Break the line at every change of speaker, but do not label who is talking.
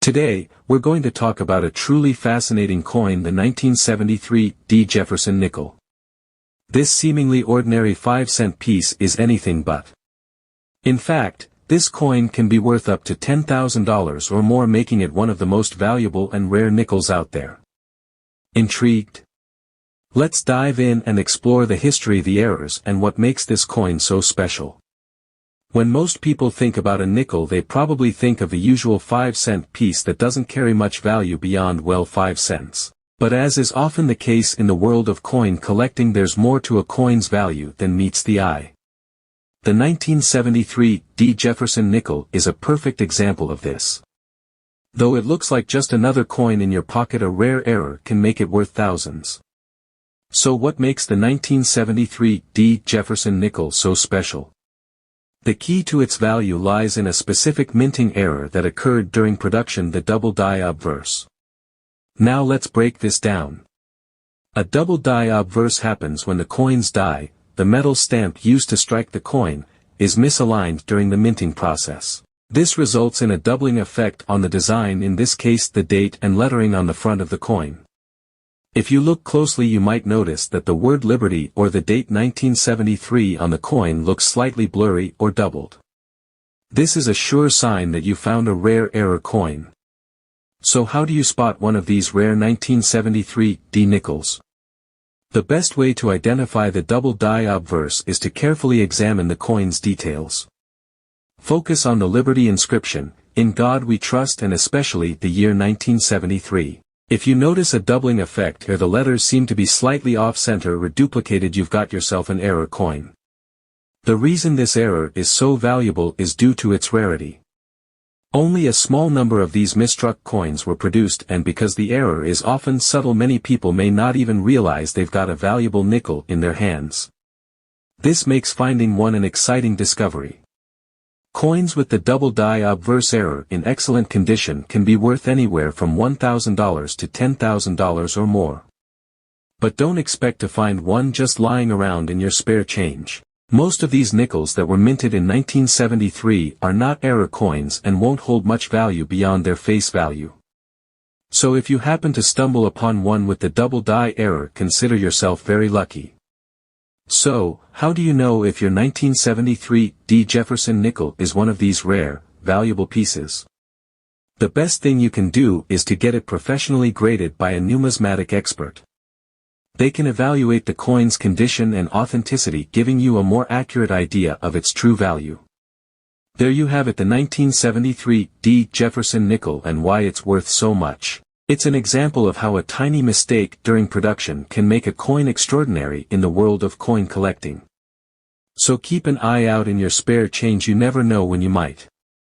Today, we're going to talk about a truly fascinating coin, the 1973 D. Jefferson nickel. This seemingly ordinary 5-cent piece is anything but. In fact, this coin can be worth up to $10,000 or more, making it one of the most valuable and rare nickels out there. Intrigued? Let's dive in and explore the history, the errors, and what makes this coin so special. When most people think about a nickel, they probably think of the usual 5-cent piece that doesn't carry much value beyond, well, 5 cents. But as is often the case in the world of coin collecting, there's more to a coin's value than meets the eye. The 1973 D. Jefferson nickel is a perfect example of this. Though it looks like just another coin in your pocket, a rare error can make it worth thousands. So what makes the 1973 D. Jefferson nickel so special? The key to its value lies in a specific minting error that occurred during production, the double die obverse. Now let's break this down. A double die obverse happens when the coin's die, the metal stamp used to strike the coin, is misaligned during the minting process. This results in a doubling effect on the design, in this case the date and lettering on the front of the coin. If you look closely, you might notice that the word Liberty or the date 1973 on the coin looks slightly blurry or doubled. This is a sure sign that you found a rare error coin. So how do you spot one of these rare 1973 D nickels? The best way to identify the double die obverse is to carefully examine the coin's details. Focus on the Liberty inscription, "In God We Trust," and especially the year 1973. If you notice a doubling effect or the letters seem to be slightly off-center or duplicated, you've got yourself an error coin. The reason this error is so valuable is due to its rarity. Only a small number of these misstruck coins were produced, and because the error is often subtle, many people may not even realize they've got a valuable nickel in their hands. This makes finding one an exciting discovery. Coins with the double die obverse error in excellent condition can be worth anywhere from $1,000 to $10,000 or more. But don't expect to find one just lying around in your spare change. Most of these nickels that were minted in 1973 are not error coins and won't hold much value beyond their face value. So if you happen to stumble upon one with the double die error, consider yourself very lucky. So, how do you know if your 1973 D. Jefferson nickel is one of these rare, valuable pieces? The best thing you can do is to get it professionally graded by a numismatic expert. They can evaluate the coin's condition and authenticity, giving you a more accurate idea of its true value. There you have it, the 1973 D. Jefferson nickel and why it's worth so much. It's an example of how a tiny mistake during production can make a coin extraordinary in the world of coin collecting. So keep an eye out in your spare change, you never know when you might